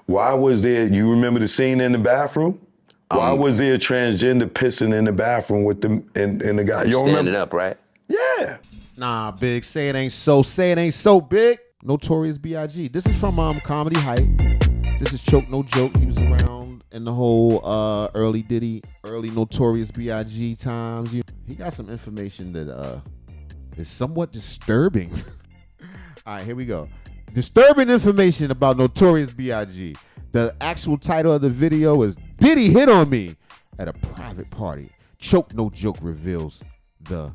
Why was there, you remember the scene in the bathroom? Why was there a transgender pissing in the bathroom with the, and the guy? You don't Standing remember? up, right? Yeah. Nah, Big, say it ain't so. Say it ain't so, Big. Notorious B.I.G. This is from Comedy Hype. This is Choke No Joke. He was around in the whole early Diddy, early Notorious B.I.G. times. He got some information that is somewhat disturbing. All right, here we go. Disturbing information about Notorious B.I.G. The actual title of the video is Diddy Hit on Me at a Private Party. Choke No Joke reveals the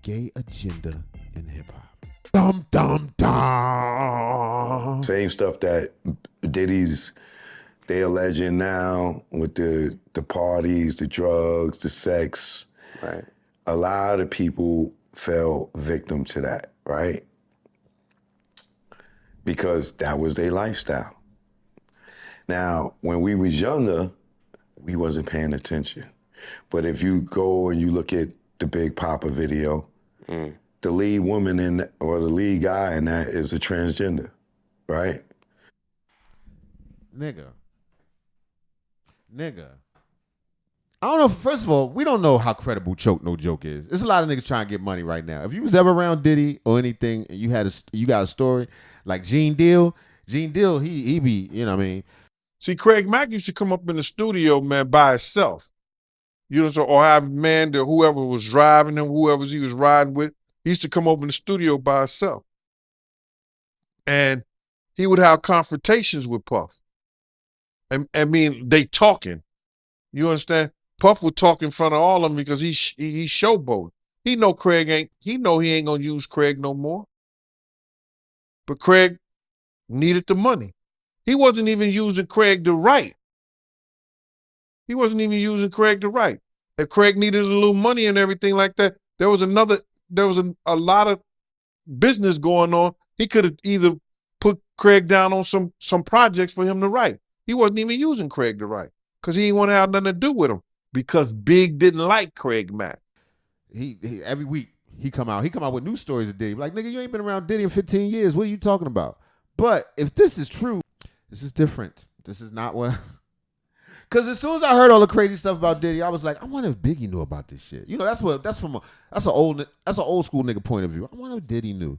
gay agenda in hip-hop. Dum, dum, dum. Same stuff that they alleging now with the parties, the drugs, the sex. Right. A lot of people fell victim to that, right? Because that was their lifestyle. Now, when we was younger, we wasn't paying attention. But if you go and you look at the Big Papa video, the lead woman or the lead guy in that is a transgender, right? Nigga. I don't know. First of all, we don't know how credible Choke No Joke is. There's a lot of niggas trying to get money right now. If you was ever around Diddy or anything, and you got a story like Gene Deal, he be, you know what I mean? See, Craig Mack used to come up in the studio, man, by himself. You know, or have man that whoever was driving him, whoever he was riding with, he used to come over in the studio by himself. And he would have confrontations with Puff. I mean, they talking. You understand? Puff would talk in front of all of them because he showboating. He know he ain't gonna use Craig no more. But Craig needed the money. He wasn't even using Craig to write. If Craig needed a little money and everything like that, there was a lot of business going on. He could have either put Craig down on some projects for him to write. He wasn't even using Craig to write because he didn't want to have nothing to do with him because Big didn't like Craig Mack. He every week he come out with new stories of Diddy. Like, nigga, you ain't been around Diddy in 15 years. What are you talking about? But if this is true, this is different. This is not what. Because as soon as I heard all the crazy stuff about Diddy, I was like, I wonder if Biggie knew about this shit. You know, that's an old school nigga point of view. I wonder if Diddy knew.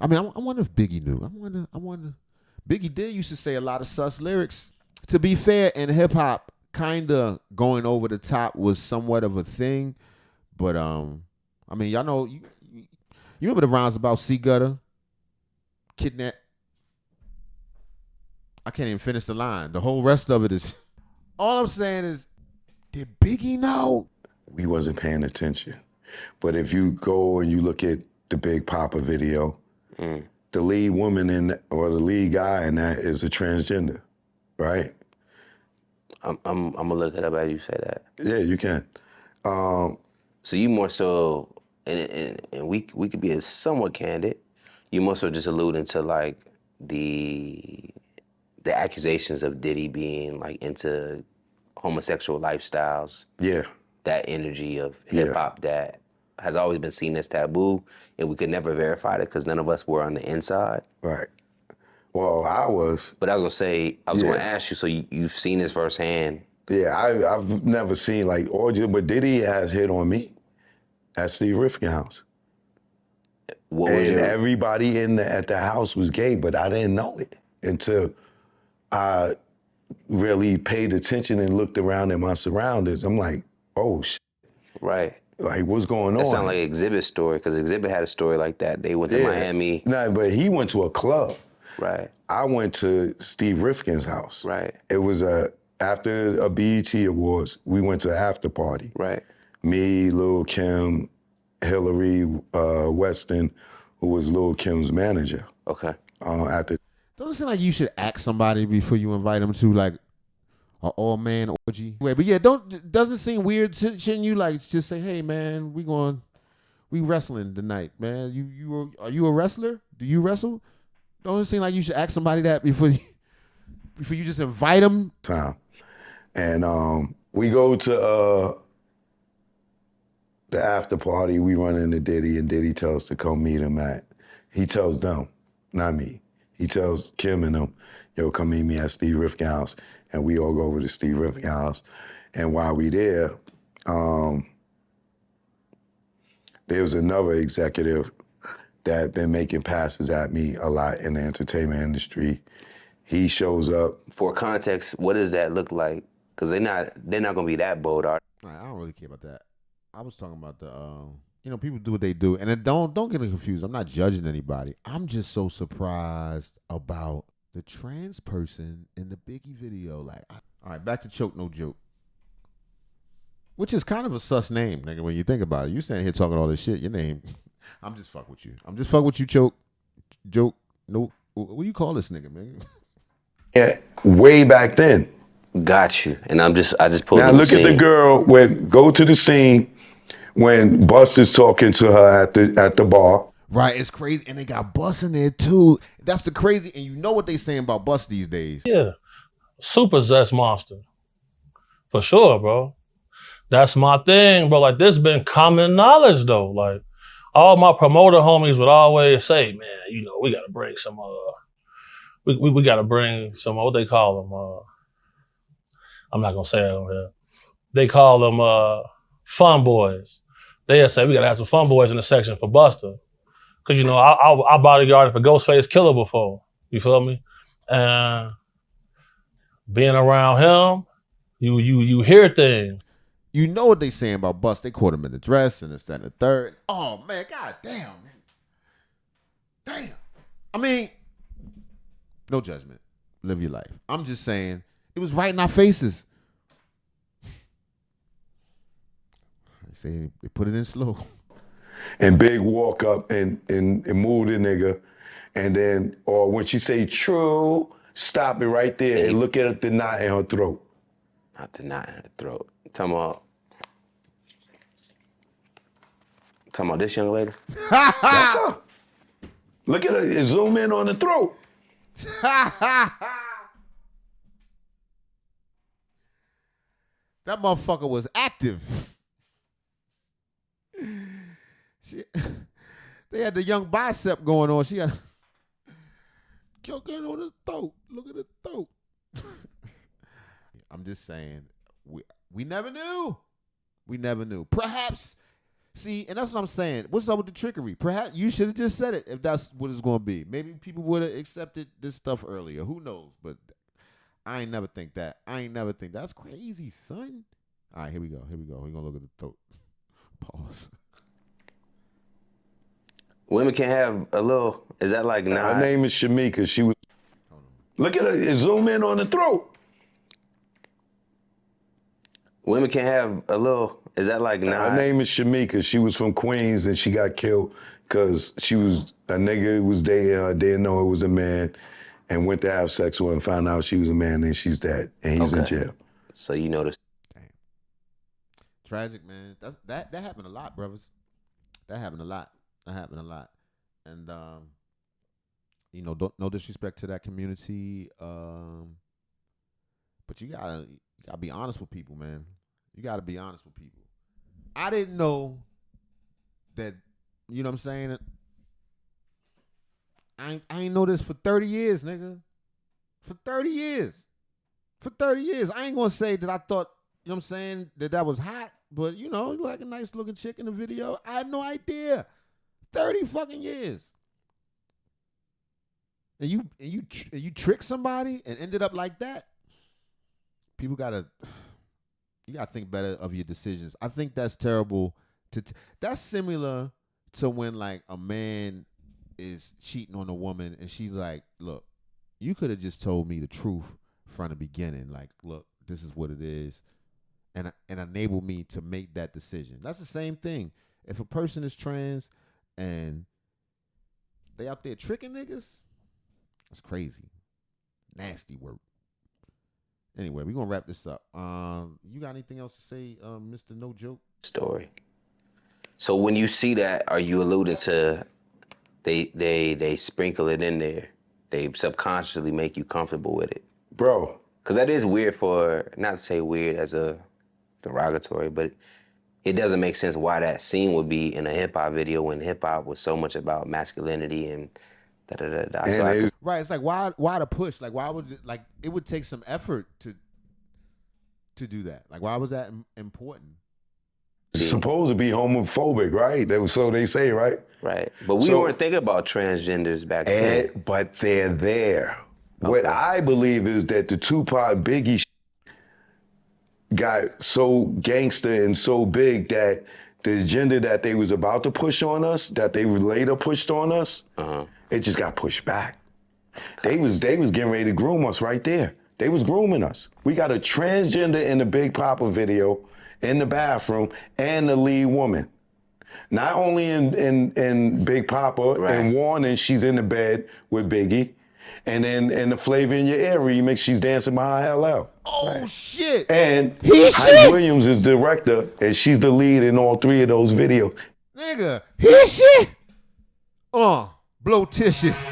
I mean, I wonder if Biggie knew. I wonder. Biggie did used to say a lot of sus lyrics. To be fair, in hip hop, kind of going over the top was somewhat of a thing. But I mean, y'all know you remember the rhymes about C Gutter, kidnap. I can't even finish the line. The whole rest of it is. All I'm saying is, did Biggie know? We wasn't paying attention. But if you go and you look at the Big Papa video, the lead woman or the lead guy in that is a transgender, right? I'm gonna look it up as you say that. Yeah, you can. So you more so, and we could be somewhat candid. You more so just alluding to like the accusations of Diddy being like into homosexual lifestyles. Yeah. That energy of hip hop that has always been seen as taboo, and we could never verify it because none of us were on the inside. Right. Well, I was. But I was gonna ask you. So you've seen this firsthand. Yeah, I've never seen like orgy, but Diddy has hit on me at Steve Rifkin's house. Everybody at the house was gay, but I didn't know it until I really paid attention and looked around at my surroundings. I'm like, oh shit. Right. Like, what's going on? That sounds like Exhibit's story, because Exhibit had a story like that. They went to Miami. No, but he went to a club. Right. I went to Steve Rifkin's house. Right. It was after a BET Awards, we went to an after party. Right. Me, Lil' Kim, Hillary Weston, who was Lil' Kim's manager. Okay. Don't it seem like you should ask somebody before you invite them to like an all-man orgy? But yeah, doesn't it seem weird? Shouldn't you like just say, hey man, we wrestling tonight, man? Are you a wrestler? Do you wrestle? Don't it seem like you should ask somebody that before you just invite them? Time. And we go to the after party. We run into Diddy, and Diddy tells us to come meet him he tells them, not me. He tells Kim and them, yo, come meet me at Steve Rifkin house. And we all go over to Steve Rifkin house. And while we there, there was another executive that been making passes at me a lot in the entertainment industry. He shows up. For context, what does that look like? Because they're not gonna be that bold, are they? I don't really care about that. I was talking about the, people do what they do, and then don't get me confused. I'm not judging anybody. I'm just so surprised about the trans person in the Biggie video. Like, all right, back to Choke No Joke, which is kind of a sus name, nigga. When you think about it, you standing here talking all this shit. Your name, I'm just fuck with you. I'm just fuck with you, Joke. No, what do you call this nigga, man? Yeah, way back then. Got you. And I just pulled Now up the look at the scene. girl go to the scene when Buster's talking to her at the bar. Right, it's crazy, and they got Bus in there too. That's the crazy, and you know what they saying about Bus these days. Yeah, super zest monster, for sure, bro. That's my thing, bro. Like, this been common knowledge though. Like, all my promoter homies would always say, man, we gotta bring some we gotta bring some, what they call them, I'm not gonna say it on here. They call them fun boys. They'll say we gotta have some fun boys in the section for Buster. Cause I bodyguarded for Ghostface Killer before. You feel me? And being around him, you hear things. You know what they saying about Bus. They caught him in the dress and this, that, and the third. Oh man, god damn, man. Damn. I mean, no judgment. Live your life. I'm just saying, it was right in our faces. They say they put it in slow. And Big walk up and move the nigga. And then, or when she say true, stop it right there and look at the knot in her throat. Not the knot in her throat. Talking about this young lady? That's her. Look at her, zoom in on the throat. That motherfucker was active. They had the young bicep going on. She had choking on the throat. Look at the throat. I'm just saying, we never knew. We never knew. Perhaps, see, and that's what I'm saying. What's up with the trickery? Perhaps you should have just said it if that's what it's going to be. Maybe people would have accepted this stuff earlier. Who knows? But I ain't never think that. That's crazy, son. All right, here we go. We're going to look at the throat. Pause. Women can have a little, is that like Her name is Shamika. She was, look at her, zoom in on the throat. Women can have a little, is that like Her name is Shamika. She was from Queens and she got killed because a nigga who was dating her, didn't know it was a man, and went to have sex with her and found out she was a man, and she's dead, and he's in jail. So you notice. Damn. Tragic, man. That happened a lot, brothers. That happened a lot. And no disrespect to that community, but you gotta be honest with people, man. You gotta be honest with people. I didn't know that. You know what I'm saying? I ain't know this for 30 years, nigga. For 30 years. I ain't gonna say that I thought, you know what I'm saying, that was hot, but like a nice looking chick in the video. I had no idea. 30 fucking years. And you trick somebody and ended up like that. People you gotta think better of your decisions. I think that's terrible. That's similar to when like a man is cheating on a woman and she's like, look, you could have just told me the truth from the beginning. Like, look, this is what it is. And enable me to make that decision. That's the same thing. If a person is trans and they out there tricking niggas, that's crazy. Nasty work. Anyway, we're gonna wrap this up. You got anything else to say, Mr. No Joke? Story. So when you see that, are you alluding to they sprinkle it in there? They subconsciously make you comfortable with it? Bro. Because that is weird not to say weird as a derogatory, but it doesn't make sense why that scene would be in a hip hop video when hip hop was so much about masculinity and Da, da, da, da. And So I could, Right. It's like why the push? Like why would it would take some effort to do that? Like why was that important? it's supposed to be homophobic, right? So they say, right? right. But we weren't thinking about transgenders back then. But they're there. What I believe is that the Tupac Biggie got so gangster and so big that the agenda that they was about to push on us, that they later pushed on us, it just got pushed back. They was getting ready to groom us right there. They was grooming us. We got a transgender in the Big Papa video in the bathroom and the lead woman. Not only in Big Papa and Warning, she's in the bed with Biggie. And then in the Flavor in Your Ear remix, she's dancing behind LL. Oh shit! And Hype Williams is director, and she's the lead in all 3 of those videos. Nigga, his shit. Blow tissues.